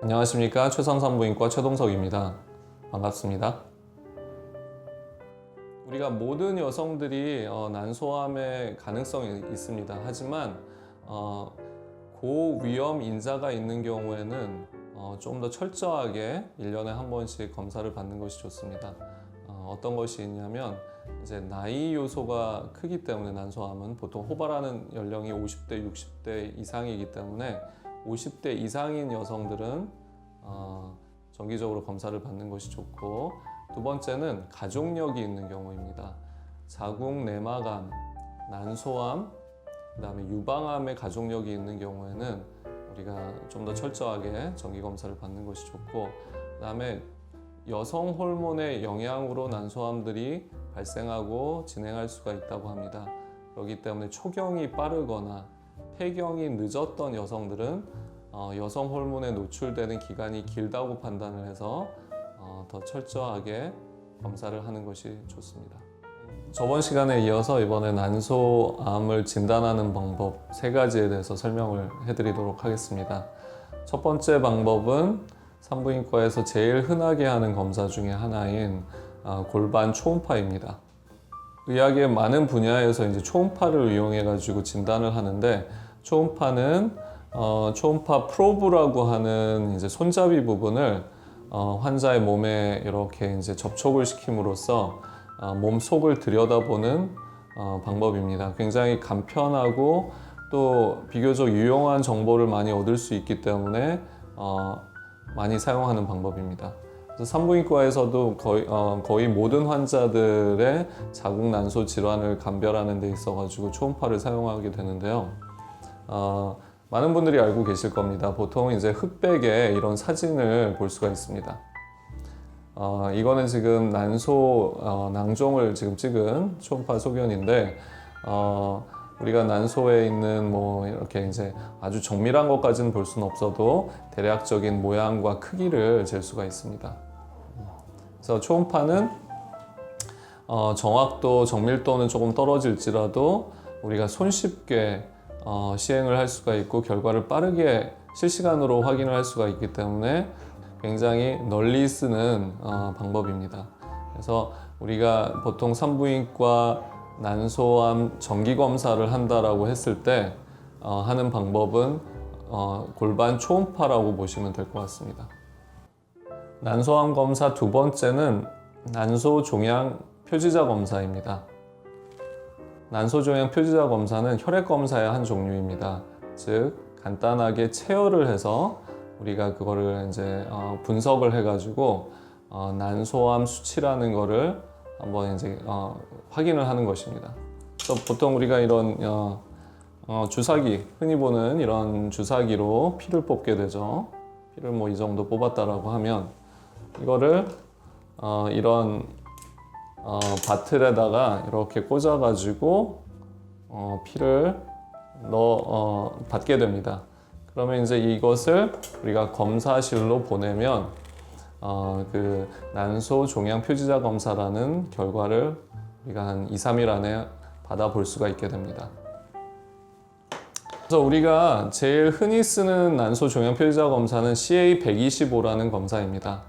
안녕하십니까. 최상산부인과 최동석입니다. 반갑습니다. 우리가 모든 여성들이 난소암의 가능성이 있습니다. 하지만 고위험 인자가 있는 경우에는 좀 더 철저하게 1년에 한 번씩 검사를 받는 것이 좋습니다. 어떤 것이 있냐면 이제 나이 요소가 크기 때문에 난소암은 보통 호발하는 연령이 50대, 60대 이상이기 때문에 50대 이상인 여성들은 정기적으로 검사를 받는 것이 좋고, 두 번째는 가족력이 있는 경우입니다. 자궁 내막암, 난소암, 그 다음에 유방암의 가족력이 있는 경우에는 우리가 좀 더 철저하게 정기 검사를 받는 것이 좋고, 그 다음에 여성 호르몬의 영향으로 난소암들이 발생하고 진행할 수가 있다고 합니다. 그렇기 때문에 초경이 빠르거나 폐경이 늦었던 여성들은 여성 호르몬에 노출되는 기간이 길다고 판단을 해서 더 철저하게 검사를 하는 것이 좋습니다. 저번 시간에 이어서 이번에 난소암을 진단하는 방법 3가지에 대해서 설명을 해드리도록 하겠습니다. 첫 번째 방법은 산부인과에서 제일 흔하게 하는 검사 중에 하나인 골반 초음파입니다. 의학의 많은 분야에서 이제 초음파를 이용해 가지고 진단을 하는데, 초음파는 초음파 프로브라고 하는 이제 손잡이 부분을 환자의 몸에 이렇게 이제 접촉을 시킴으로써 몸 속을 들여다보는 방법입니다. 굉장히 간편하고 또 비교적 유용한 정보를 많이 얻을 수 있기 때문에 많이 사용하는 방법입니다. 그래서 산부인과에서도 거의 모든 환자들의 자궁 난소 질환을 감별하는 데 있어 가지고 초음파를 사용하게 되는데요. 많은 분들이 알고 계실 겁니다. 보통 이제 흑백에 이런 사진을 볼 수가 있습니다. 이거는 지금 난소 낭종을 지금 찍은 초음파 소견인데, 우리가 난소에 있는 뭐 이렇게 이제 아주 정밀한 것까지는 볼 수는 없어도 대략적인 모양과 크기를 잴 수가 있습니다. 그래서 초음파는 정확도, 정밀도는 조금 떨어질지라도 우리가 손쉽게 시행을 할 수가 있고 결과를 빠르게 실시간으로 확인을 할 수가 있기 때문에 굉장히 널리 쓰는 방법입니다. 그래서 우리가 보통 산부인과 난소암 정기검사를 한다라고 했을 때 하는 방법은 골반 초음파라고 보시면 될 것 같습니다. 난소암 검사 두 번째는 난소 종양 표지자 검사입니다. 난소 종양 표지자 검사는 혈액 검사의 한 종류입니다. 즉 간단하게 체열을 해서 우리가 그거를 이제 분석을 해가지고 난소암 수치라는 거를 한번 이제 확인을 하는 것입니다. 그래서 보통 우리가 이런 주사기, 흔히 보는 이런 주사기로 피를 뽑게 되죠. 피를 뭐 이 정도 뽑았다라고 하면 이거를 이런 바틀에다가 이렇게 꽂아가지고 피를 받게 됩니다. 그러면 이제 이것을 우리가 검사실로 보내면 그 난소 종양 표지자 검사라는 결과를 우리가 한 2-3일 안에 받아볼 수가 있게 됩니다. 그래서 우리가 제일 흔히 쓰는 난소 종양 표지자 검사는 CA125라는 검사입니다.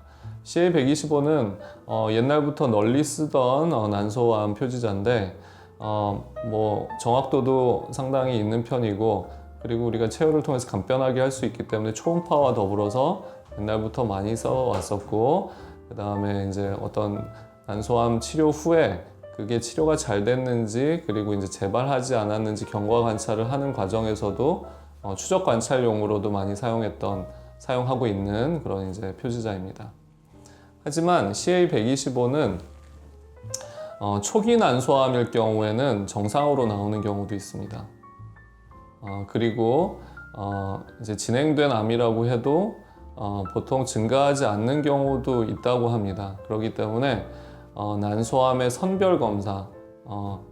CA125는 옛날부터 널리 쓰던 난소암 표지자인데 뭐 정확도도 상당히 있는 편이고, 그리고 우리가 체열을 통해서 간편하게 할 수 있기 때문에 초음파와 더불어서 옛날부터 많이 써왔었고, 그 다음에 이제 어떤 난소암 치료 후에 그게 치료가 잘 됐는지, 그리고 이제 재발하지 않았는지 경과 관찰을 하는 과정에서도 추적 관찰용으로도 많이 사용하고 있는 그런 이제 표지자입니다. 하지만 CA125는 초기 난소암일 경우에는 정상으로 나오는 경우도 있습니다. 그리고 이제 진행된 암이라고 해도 보통 증가하지 않는 경우도 있다고 합니다. 그렇기 때문에 난소암의 선별 검사,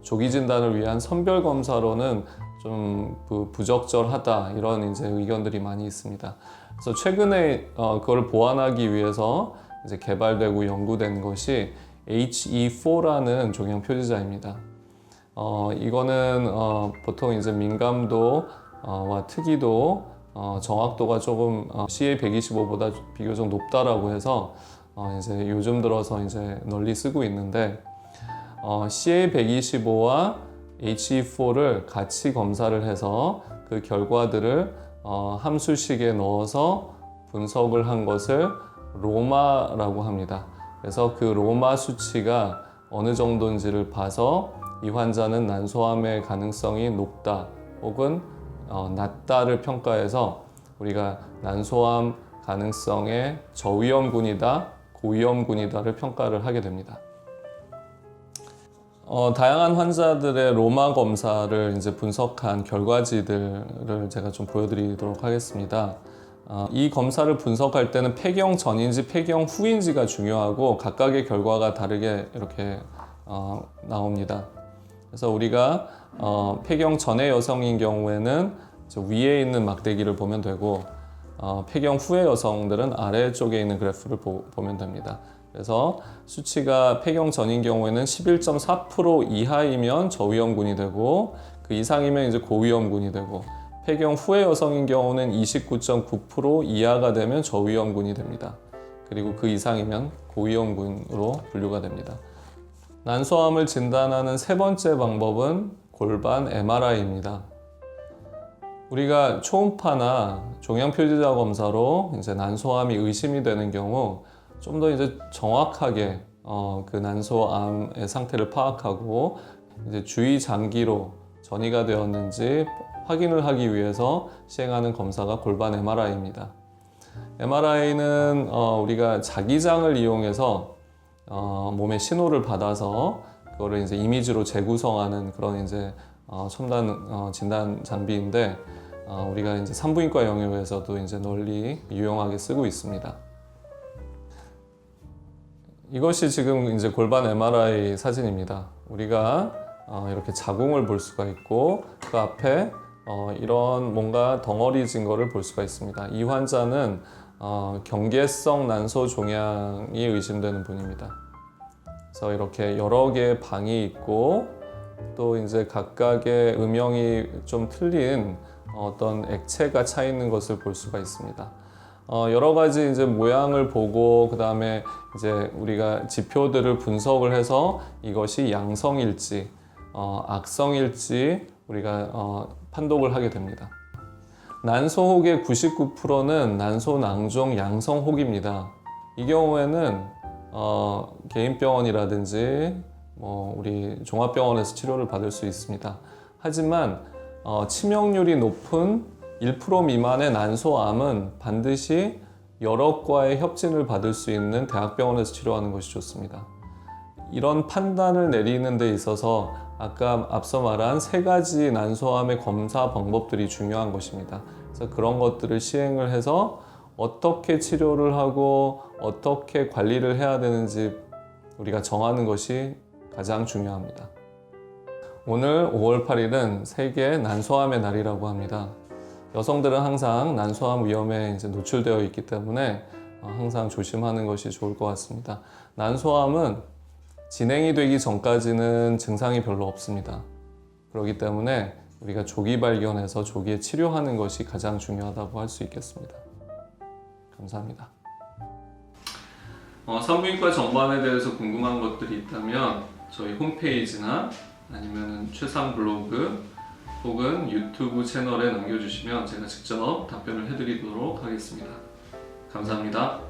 조기 진단을 위한 선별 검사로는 좀 부적절하다, 이런 이제 의견들이 많이 있습니다. 그래서 최근에 그걸 보완하기 위해서 이제 개발되고 연구된 것이 HE4라는 종양 표지자입니다. 이거는 보통 이제 민감도와 특이도 정확도가 조금 CA125보다 비교적 높다라고 해서 이제 요즘 들어서 이제 널리 쓰고 있는데 CA125와 HE4를 같이 검사를 해서 그 결과들을 함수식에 넣어서 분석을 한 것을 로마라고 합니다. 그래서 그 로마 수치가 어느 정도인지를 봐서 이 환자는 난소암의 가능성이 높다 혹은 낮다를 평가해서 우리가 난소암 가능성의 저위험군이다, 고위험군이다를 평가를 하게 됩니다. 다양한 환자들의 로마 검사를 이제 분석한 결과지들을 제가 좀 보여드리도록 하겠습니다. 이 검사를 분석할 때는 폐경 전인지 폐경 후인지가 중요하고 각각의 결과가 다르게 이렇게 나옵니다. 그래서 우리가 폐경 전의 여성인 경우에는 위에 있는 막대기를 보면 되고 폐경 후의 여성들은 아래쪽에 있는 그래프를 보면 됩니다. 그래서 수치가 폐경 전인 경우에는 11.4% 이하이면 저위험군이 되고 그 이상이면 이제 고위험군이 되고 폐경 후의 여성인 경우는 29.9% 이하가 되면 저위험군이 됩니다. 그리고 그 이상이면 고위험군으로 분류가 됩니다. 난소암을 진단하는 세 번째 방법은 골반 MRI입니다. 우리가 초음파나 종양표지자 검사로 이제 난소암이 의심이 되는 경우 좀 더 이제 정확하게 그 난소암의 상태를 파악하고 이제 주의 장기로 전이가 되었는지 확인을 하기 위해서 시행하는 검사가 골반 MRI입니다. MRI는 우리가 자기장을 이용해서 몸에 신호를 받아서 그거를 이제 이미지로 재구성하는 그런 이제 첨단 진단 장비인데 우리가 이제 산부인과 영역에서도 이제 널리 유용하게 쓰고 있습니다. 이것이 지금 이제 골반 MRI 사진입니다. 우리가 이렇게 자궁을 볼 수가 있고 그 앞에 이런 뭔가 덩어리진 거를 볼 수가 있습니다. 이 환자는 경계성 난소 종양이 의심되는 분입니다. 그래서 이렇게 여러 개의 방이 있고 또 이제 각각의 음영이 좀 틀린 어떤 액체가 차 있는 것을 볼 수가 있습니다. 여러 가지 이제 모양을 보고 그 다음에 이제 우리가 지표들을 분석을 해서 이것이 양성일지 악성일지 우리가 판독을 하게 됩니다. 난소혹의 99%는 난소낭종 양성혹입니다. 이 경우에는 개인병원이라든지 우리 종합병원에서 치료를 받을 수 있습니다. 하지만 치명률이 높은 1% 미만의 난소암은 반드시 여러 과의 협진을 받을 수 있는 대학병원에서 치료하는 것이 좋습니다. 이런 판단을 내리는 데 있어서 아까 앞서 말한 세 가지 난소암의 검사 방법들이 중요한 것입니다. 그래서 그런 것들을 시행을 해서 어떻게 치료를 하고 어떻게 관리를 해야 되는지 우리가 정하는 것이 가장 중요합니다. 오늘 5월 8일은 세계 난소암의 날이라고 합니다. 여성들은 항상 난소암 위험에 이제 노출되어 있기 때문에 항상 조심하는 것이 좋을 것 같습니다. 난소암은 진행이 되기 전까지는 증상이 별로 없습니다. 그렇기 때문에 우리가 조기 발견해서 조기에 치료하는 것이 가장 중요하다고 할 수 있겠습니다. 감사합니다. 산부인과 전반에 대해서 궁금한 것들이 있다면 저희 홈페이지나 아니면 최상 블로그 혹은 유튜브 채널에 남겨주시면 제가 직접 답변을 해드리도록 하겠습니다. 감사합니다.